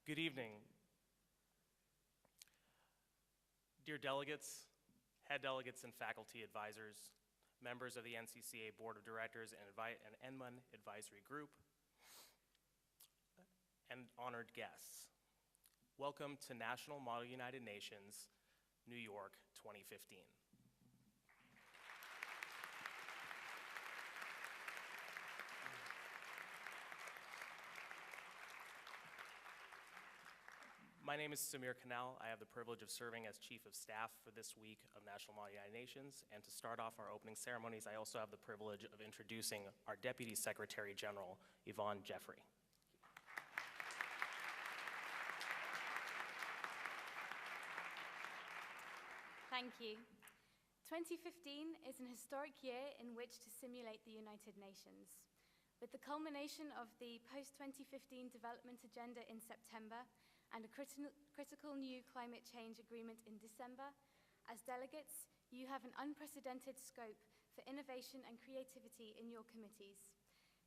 Good evening. Dear delegates, head delegates and faculty advisors, members of the NCCA Board of Directors and NMUN Advisory Group, and honored guests. Welcome to National Model United Nations, New York 2015. My name is Samir Kanal. I have the privilege of serving as Chief of Staff for this week of National Model United Nations. And to start off our opening ceremonies, I also have the privilege of introducing our Deputy Secretary General, Yvonne Jeffrey. Thank you. 2015 is an historic year in which to simulate the United Nations. With the culmination of the post-2015 development agenda in September and a critical new climate change agreement in December, as delegates, you have an unprecedented scope for innovation and creativity in your committees.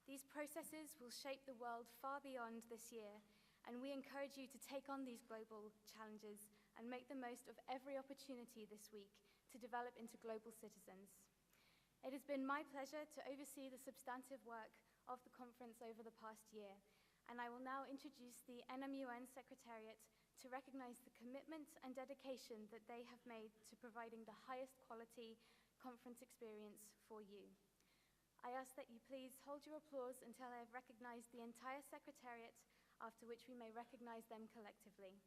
These processes will shape the world far beyond this year, and we encourage you to take on these global challenges and make the most of every opportunity this week to develop into global citizens. It has been my pleasure to oversee the substantive work of the conference over the past year, and I will now introduce the NMUN Secretariat to recognize the commitment and dedication that they have made to providing the highest quality conference experience for you. I ask that you please hold your applause until I have recognized the entire Secretariat, after which we may recognize them collectively.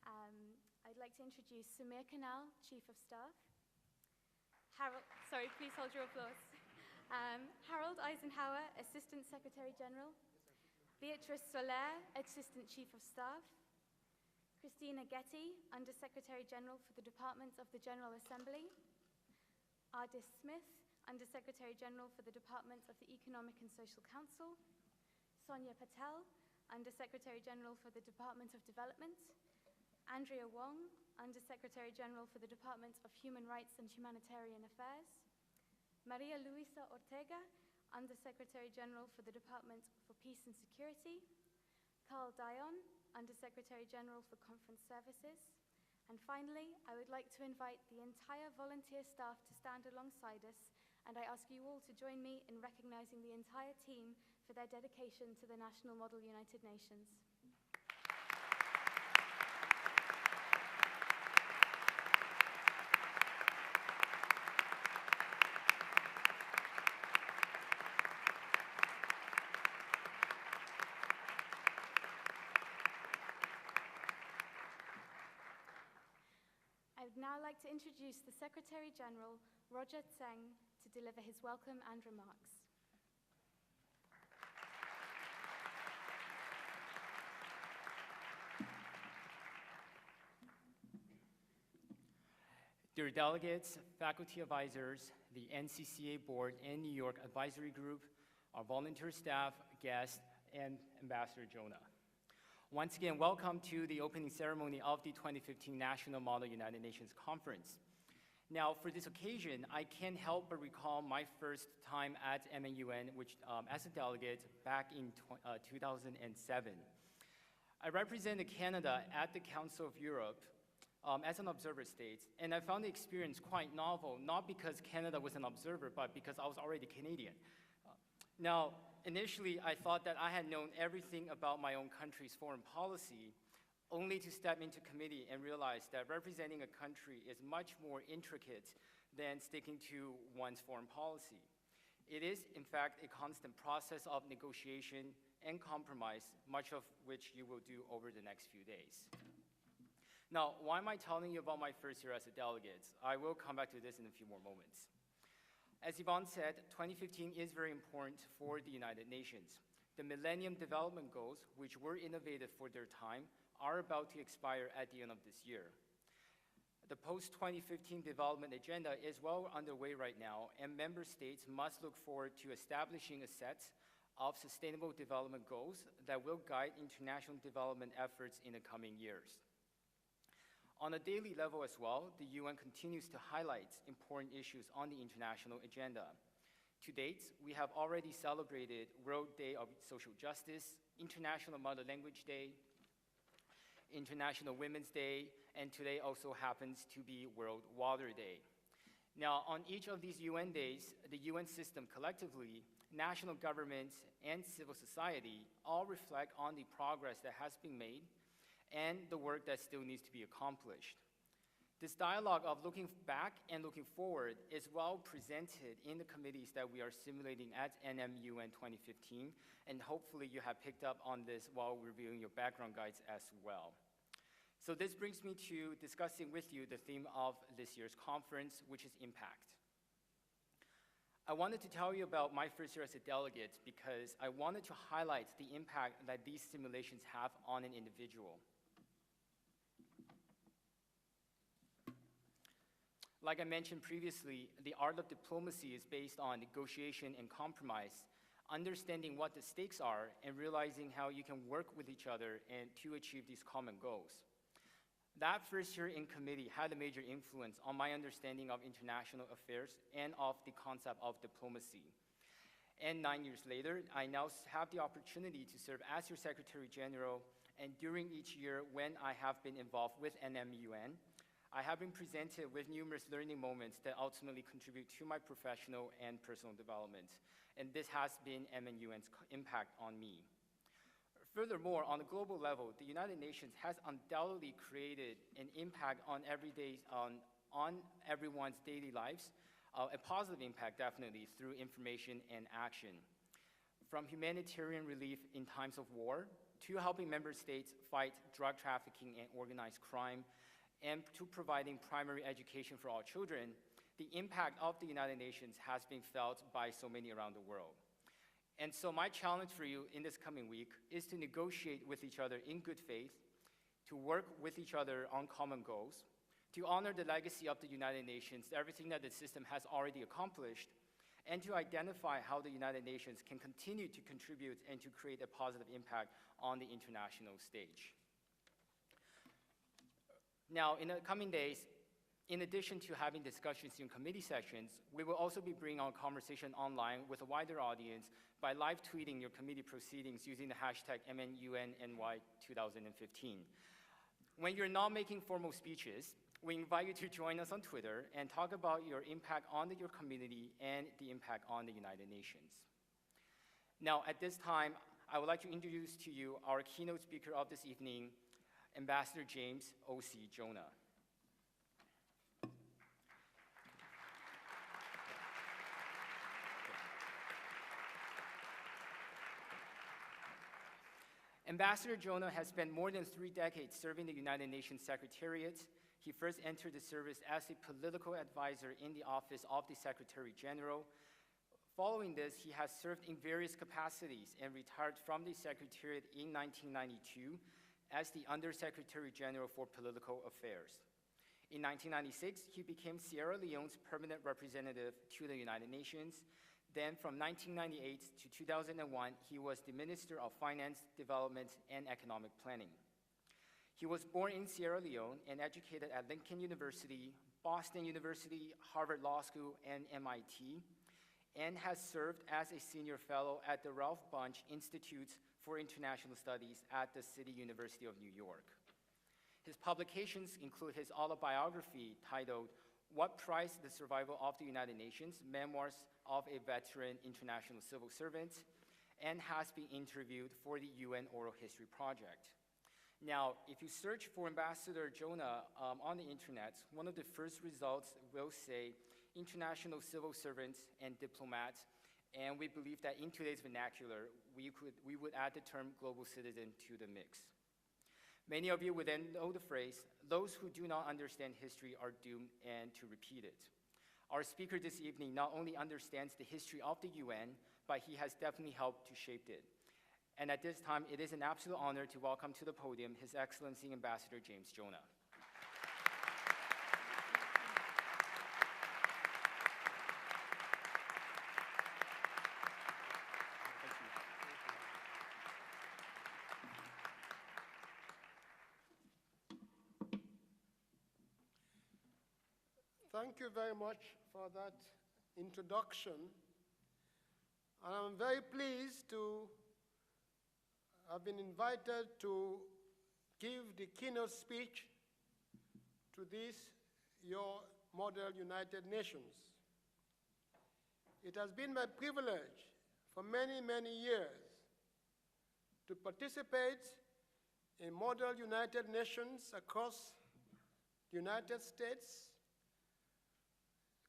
I'd like to introduce Samir Kanal, Chief of Staff. Sorry, please hold your applause. Harold Eisenhower, Assistant Secretary General. Beatrice Soler, Assistant Chief of Staff. Christina Getty, Undersecretary General for the Department of the General Assembly. Ardis Smith, Undersecretary General for the Department of the Economic and Social Council. Sonia Patel, Undersecretary General for the Department of Development. Andrea Wong, Undersecretary General for the Department of Human Rights and Humanitarian Affairs. Maria Luisa Ortega, Undersecretary General for the Department for Peace and Security. Carl Dion, Undersecretary General for Conference Services. And finally, I would like to invite the entire volunteer staff to stand alongside us, and I ask you all to join me in recognizing the entire team for their dedication to the National Model United Nations. I would now like to introduce the Secretary General, Roger Tseng, to deliver his welcome and remarks. Dear delegates, faculty advisors, the NCCA Board and New York Advisory Group, our volunteer staff, guests, and Ambassador Jonah. Once again, welcome to the opening ceremony of the 2015 National Model United Nations Conference. Now, for this occasion, I can't help but recall my first time at NMUN, which as a delegate back in 2007. I represented Canada at the Council of Europe as an observer state, and I found the experience quite novel, not because Canada was an observer, but because I was already Canadian. Now, initially, I thought that I had known everything about my own country's foreign policy, only to step into committee and realize that representing a country is much more intricate than sticking to one's foreign policy. It is, in fact, a constant process of negotiation and compromise, much of which you will do over the next few days. Now, why am I telling you about my first year as a delegate? I will come back to this in a few more moments. As Yvonne said, 2015 is very important for the United Nations. The Millennium Development Goals, which were innovative for their time, are about to expire at the end of this year. The post-2015 development agenda is well underway right now, and member states must look forward to establishing a set of sustainable development goals that will guide international development efforts in the coming years. On a daily level as well, the UN continues to highlight important issues on the international agenda. To date, we have already celebrated World Day of Social Justice, International Mother Language Day, International Women's Day, and today also happens to be World Water Day. Now, on each of these UN days, the UN system collectively, national governments, and civil society all reflect on the progress that has been made and the work that still needs to be accomplished. This dialogue of looking back and looking forward is well presented in the committees that we are simulating at NMUN 2015, and hopefully you have picked up on this while reviewing your background guides as well. So this brings me to discussing with you the theme of this year's conference, which is impact. I wanted to tell you about my first year as a delegate because I wanted to highlight the impact that these simulations have on an individual. Like I mentioned previously, the art of diplomacy is based on negotiation and compromise, understanding what the stakes are and realizing how you can work with each other and to achieve these common goals. That first year in committee had a major influence on my understanding of international affairs and of the concept of diplomacy. And 9 years later, I now have the opportunity to serve as your Secretary General, and during each year when I have been involved with NMUN, I have been presented with numerous learning moments that ultimately contribute to my professional and personal development. And this has been NMUN's impact on me. Furthermore, on a global level, the United Nations has undoubtedly created an impact on everyone's daily lives, a positive impact definitely through information and action. From humanitarian relief in times of war, to helping member states fight drug trafficking and organized crime, and to providing primary education for all children, the impact of the United Nations has been felt by so many around the world. And so my challenge for you in this coming week is to negotiate with each other in good faith, to work with each other on common goals, to honor the legacy of the United Nations, everything that the system has already accomplished, and to identify how the United Nations can continue to contribute and to create a positive impact on the international stage. Now, in the coming days, in addition to having discussions in committee sessions, we will also be bringing our conversation online with a wider audience by live tweeting your committee proceedings using the hashtag MNUNNY2015. When you're not making formal speeches, we invite you to join us on Twitter and talk about your impact on your community and the impact on the United Nations. Now, at this time, I would like to introduce to you our keynote speaker of this evening, Ambassador James O.C. Jonah. Ambassador Jonah has spent more than 3 decades serving the United Nations Secretariat. He first entered the service as a political advisor in the office of the Secretary General. Following this, he has served in various capacities and retired from the Secretariat in 1992 as the Undersecretary General for Political Affairs. In 1996, he became Sierra Leone's permanent representative to the United Nations. Then from 1998 to 2001, he was the Minister of Finance, Development, and Economic Planning. He was born in Sierra Leone and educated at Lincoln University, Boston University, Harvard Law School, and MIT, and has served as a senior fellow at the Ralph Bunche Institute for International Studies at the City University of New York. His publications include his autobiography titled What Priced the Survival of the United Nations, Memoirs of a Veteran International Civil Servant, and has been interviewed for the UN Oral History Project. Now, if you search for Ambassador Jonah on the internet, one of the first results will say international civil servants and diplomats, and we believe that in today's vernacular, we would add the term global citizen to the mix. Many of you would then know the phrase, those who do not understand history are doomed and to repeat it. Our speaker this evening not only understands the history of the UN, but he has definitely helped to shape it. And at this time, it is an absolute honor to welcome to the podium His Excellency Ambassador James Jonah. Thank you very much for that introduction. And I'm very pleased to have been invited to give the keynote speech to this, your model United Nations. It has been my privilege for many, many years to participate in model United Nations across the United States,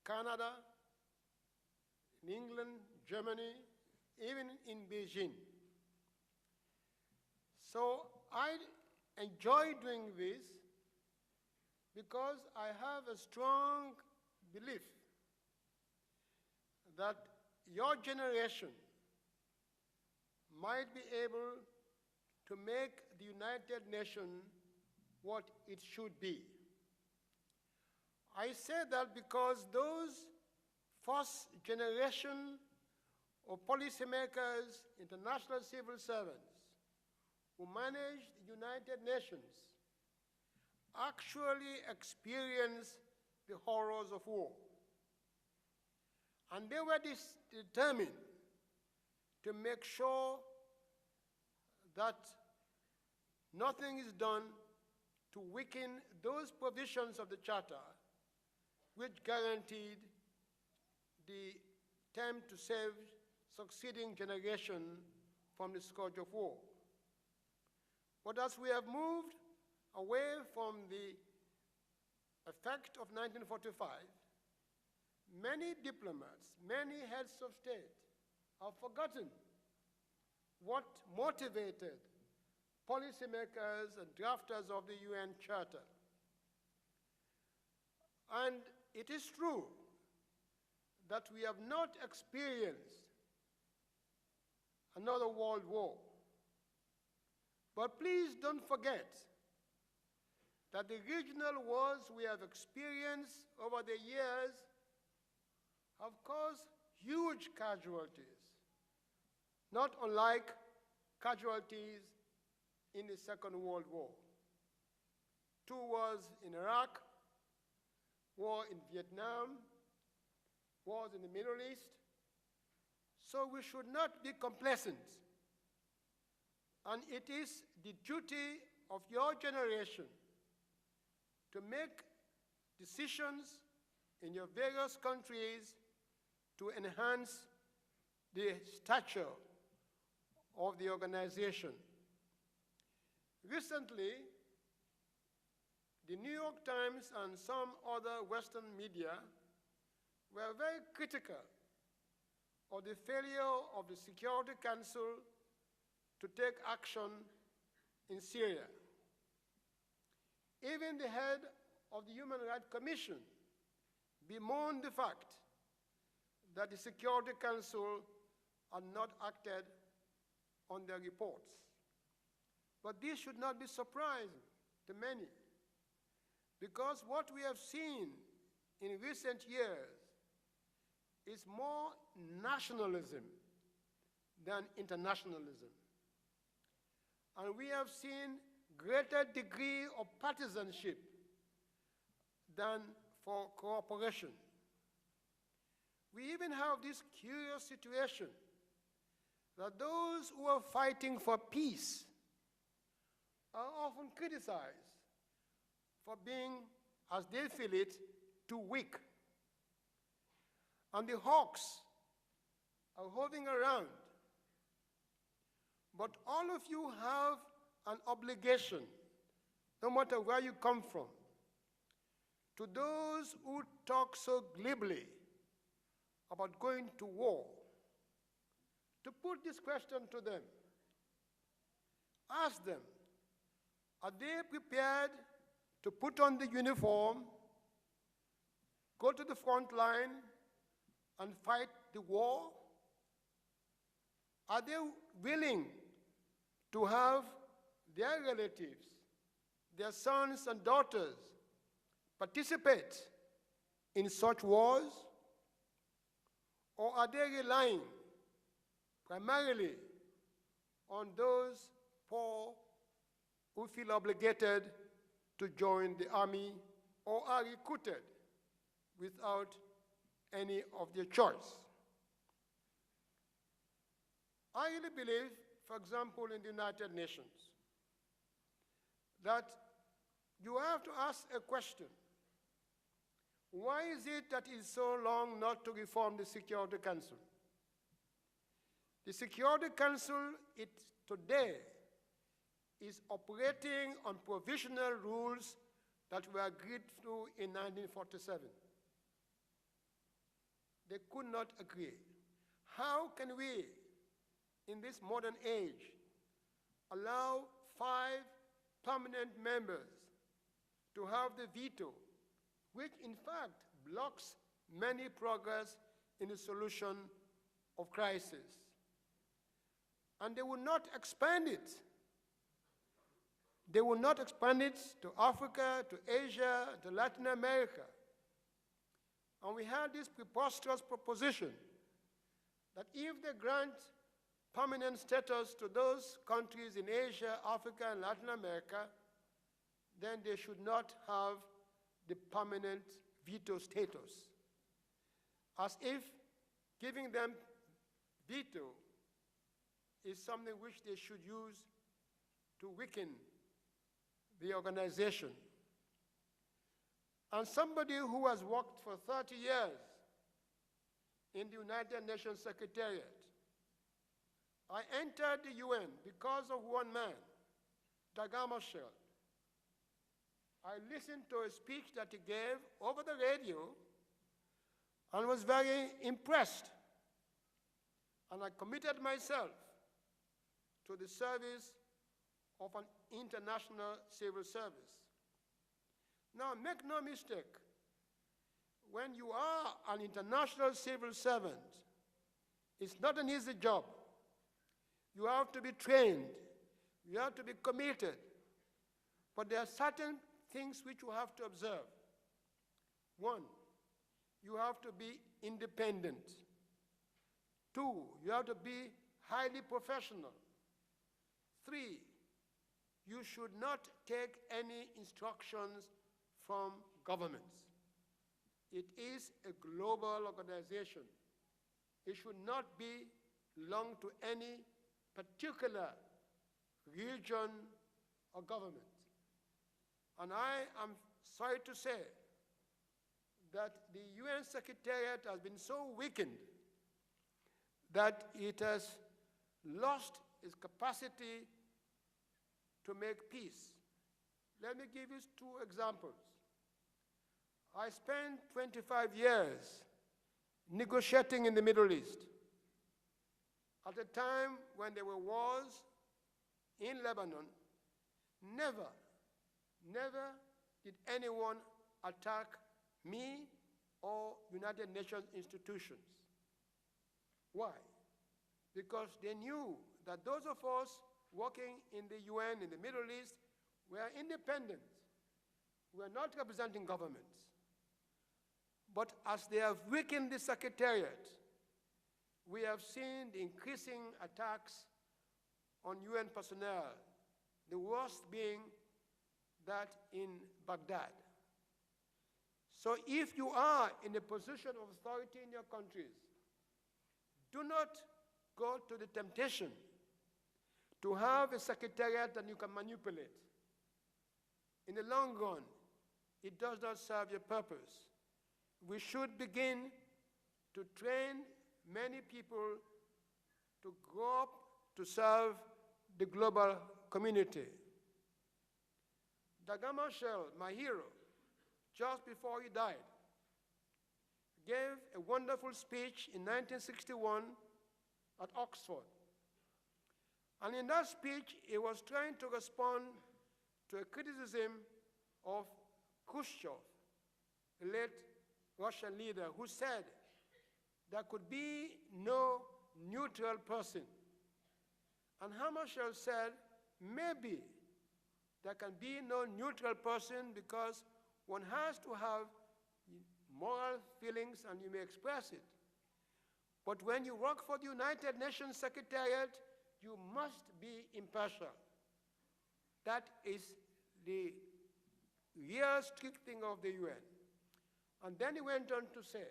Canada, in England, Germany, even in Beijing. So I enjoy doing this because I have a strong belief that your generation might be able to make the United Nations what it should be. I say that because those first generation of policymakers, international civil servants, who managed the United Nations actually experienced the horrors of war. And they were determined to make sure that nothing is done to weaken those provisions of the Charter which guaranteed the attempt to save succeeding generation from the scourge of war. But as we have moved away from the effect of 1945, many diplomats, many heads of state have forgotten what motivated policymakers and drafters of the UN Charter. And it is true that we have not experienced another world war. But please don't forget that the regional wars we have experienced over the years have caused huge casualties, not unlike casualties in the Second World War. 2 wars in Iraq, war in Vietnam, wars in the Middle East. So we should not be complacent. And it is the duty of your generation to make decisions in your various countries to enhance the stature of the organization. Recently, the New York Times and some other Western media were very critical of the failure of the Security Council to take action in Syria. Even the head of the Human Rights Commission bemoaned the fact that the Security Council had not acted on their reports. But this should not be surprising to many, because what we have seen in recent years is more nationalism than internationalism. And we have seen greater degree of partisanship than for cooperation. We even have this curious situation that those who are fighting for peace are often criticized for being, as they feel it, too weak. And the hawks are hovering around. But all of you have an obligation, no matter where you come from, to those who talk so glibly about going to war, to put this question to them. Ask them, are they prepared to put on the uniform, go to the front line, and fight the war? Are they willing to have their relatives, their sons and daughters, participate in such wars? Or are they relying primarily on those poor who feel obligated to join the army or are recruited without any of their choice? I really believe, for example, in the United Nations, that you have to ask a question. Why is it that it is so long not to reform the Security Council? The Security Council today is operating on provisional rules that were agreed to in 1947. They could not agree. How can we, in this modern age, allow 5 permanent members to have the veto, which in fact blocks many progress in the solution of crisis? And they will not expand it. They will not expand it to Africa, to Asia, to Latin America. And we had this preposterous proposition that if they grant permanent status to those countries in Asia, Africa, and Latin America, then they should not have the permanent veto status. As if giving them veto is something which they should use to weaken the organization. And somebody who has worked for 30 years in the United Nations Secretariat, I entered the UN because of one man, Dagama Shell. I listened to a speech that he gave over the radio and was very impressed. And I committed myself to the service of an international civil service. Now, make no mistake, when you are an international civil servant, it's not an easy job. You have to be trained. You have to be committed. But there are certain things which you have to observe. 1, you have to be independent. 2, you have to be highly professional. 3, you should not take any instructions from governments. It is a global organization. It should not belong to any particular region or government. And I am sorry to say that the UN Secretariat has been so weakened that it has lost its capacity to make peace. Let me give you 2 examples. I spent 25 years negotiating in the Middle East. At a time when there were wars in Lebanon, never did anyone attack me or United Nations institutions. Why? Because they knew that those of us working in the UN in the Middle East were independent. We were not representing governments. But as they have weakened the Secretariat, we have seen the increasing attacks on UN personnel, the worst being that in Baghdad. So if you are in a position of authority in your countries, do not go to the temptation to have a secretariat that you can manipulate. In the long run, it does not serve your purpose. We should begin to train many people to grow up to serve the global community. Dagama Shell, my hero, just before he died, gave a wonderful speech in 1961 at Oxford. And in that speech, he was trying to respond to a criticism of Khrushchev, the late Russian leader, who said there could be no neutral person. And Hammarskjöld said, maybe there can be no neutral person because one has to have moral feelings and you may express it. But when you work for the United Nations Secretariat, you must be impartial. That is the real strict thing of the UN. And then he went on to say,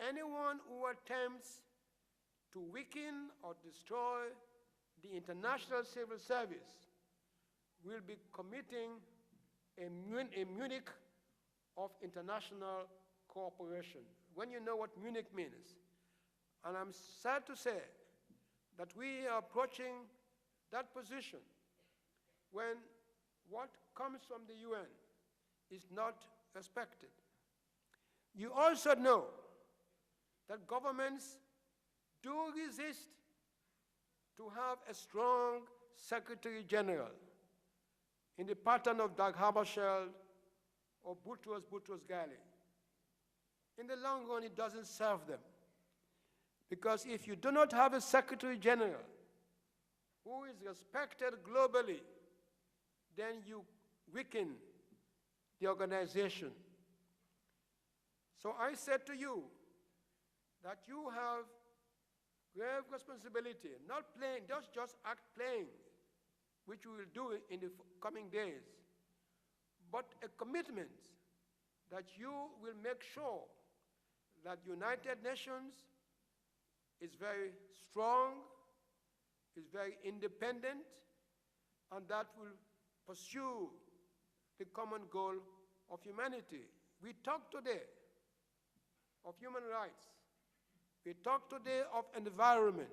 anyone who attempts to weaken or destroy the international civil service will be committing a Munich of international cooperation. When you know what Munich means. And I'm sad to say that we are approaching that position when what comes from the UN is not respected. You also know that governments do resist to have a strong Secretary General in the pattern of Dag Hammarskjöld or Boutros Ghali. In the long run, it doesn't serve them. Because if you do not have a Secretary General who is respected globally, then you weaken the organization. So I said to you that you have grave responsibility, not playing, just act playing, which we will do in the coming days, but a commitment that you will make sure that the United Nations is very strong, is very independent, and that will pursue the common goal of humanity. We talk today of human rights. We talk today of environment.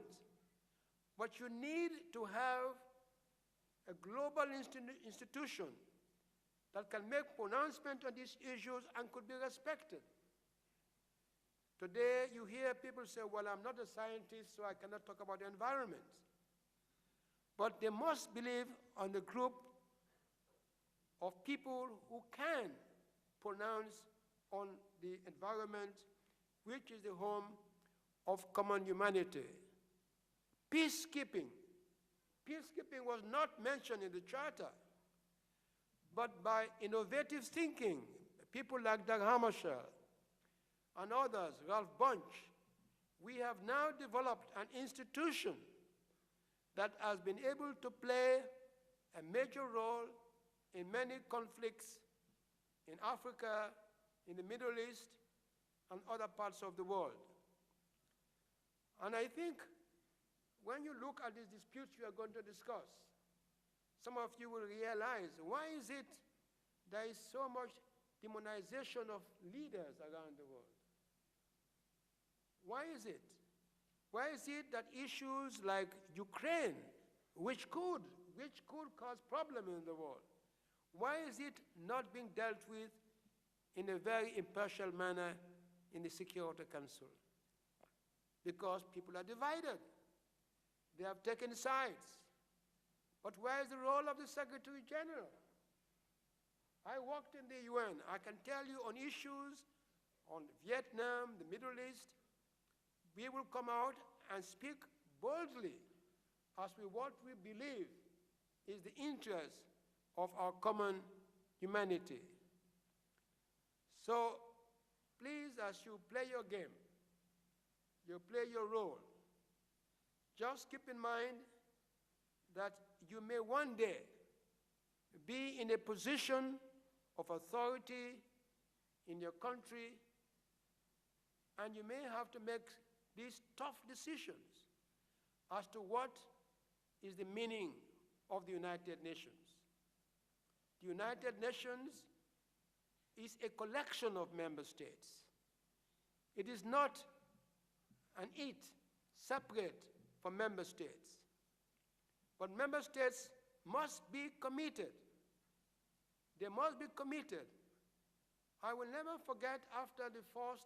But you need to have a global institution that can make pronouncement on these issues and could be respected. Today, you hear people say, well, I'm not a scientist, so I cannot talk about the environment. But they must believe on the group of people who can pronounce on the environment, which is the home of common humanity. Peacekeeping. Peacekeeping was not mentioned in the Charter, but by innovative thinking, people like Dag Hammarskjöld and others, Ralph Bunche, we have now developed an institution that has been able to play a major role in many conflicts in Africa, in the Middle East, and other parts of the world. And I think when you look at these disputes we are going to discuss, some of you will realize, why is it there is so much demonization of leaders around the world? Why is it? Why is it that issues like Ukraine, which could cause problems in the world, why is it not being dealt with in a very impartial manner in the Security Council? Because people are divided. They have taken sides. But where is the role of the Secretary General? I worked in the UN. I can tell you on issues on Vietnam, the Middle East, we will come out and speak boldly as to what we believe is the interest of our common humanity. So please, as you play your game, you play your role, just keep in mind that you may one day be in a position of authority in your country, and you may have to make these tough decisions as to what is the meaning of the United Nations. The United Nations is a collection of member states. It is not an it separate from member states. But member states must be committed. They must be committed. I will never forget after the first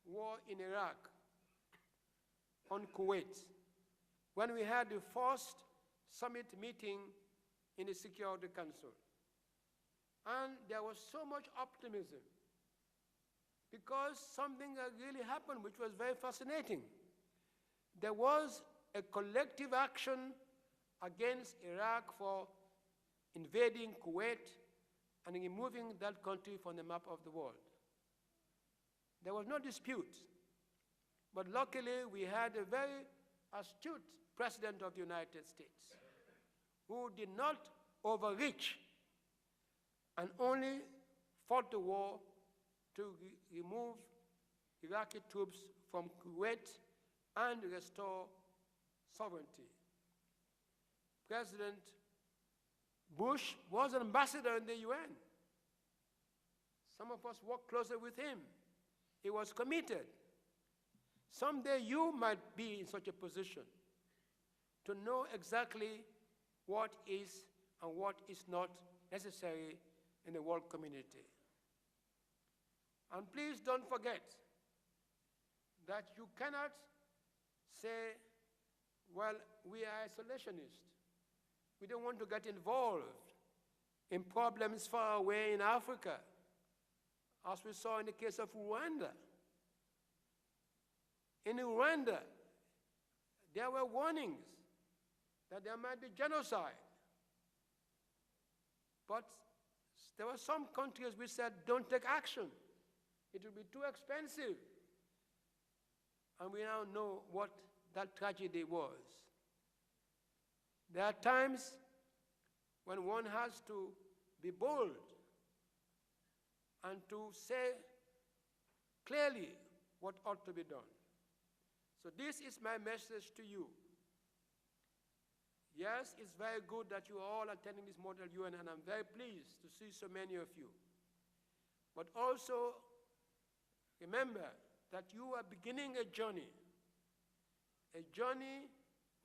war in Iraq on Kuwait, when we had the first summit meeting in the Security Council. And there was so much optimism because something had really happened which was very fascinating. There was a collective action against Iraq for invading Kuwait and removing that country from the map of the world. There was no dispute. But luckily, we had a very astute President of the United States who did not overreach and only fought the war to remove Iraqi troops from Kuwait and restore sovereignty. President Bush was an ambassador in the UN. Some of us worked closer with him. He was committed. Someday you might be in such a position to know exactly what is and what is not necessary in the world community. And please don't forget that you cannot say, well, we are isolationists. We don't want to get involved in problems far away in Africa, as we saw in the case of Rwanda. In Rwanda, there were warnings that there might be genocide. But there were some countries which said, don't take action. It will be too expensive. And we now know what that tragedy was. There are times when one has to be bold and to say clearly what ought to be done. So this is my message to you. Yes, it's very good that you are all attending this Model UN, and I'm very pleased to see so many of you. But also, remember that you are beginning a journey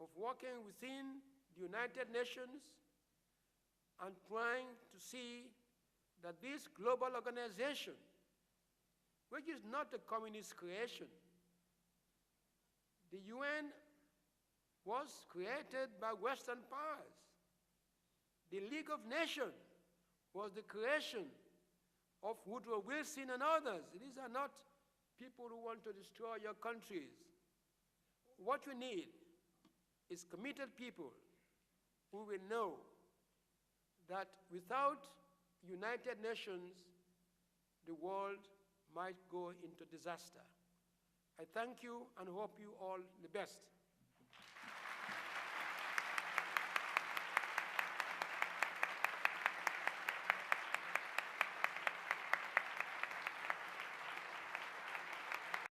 of working within the United Nations and trying to see that this global organization, which is not a communist creation, the UN was created by Western powers. The League of Nations was the creation of Woodrow Wilson and others. These are not people who want to destroy your countries. What you need is committed people who will know that without United Nations, the world might go into disaster. I thank you and hope you all the best.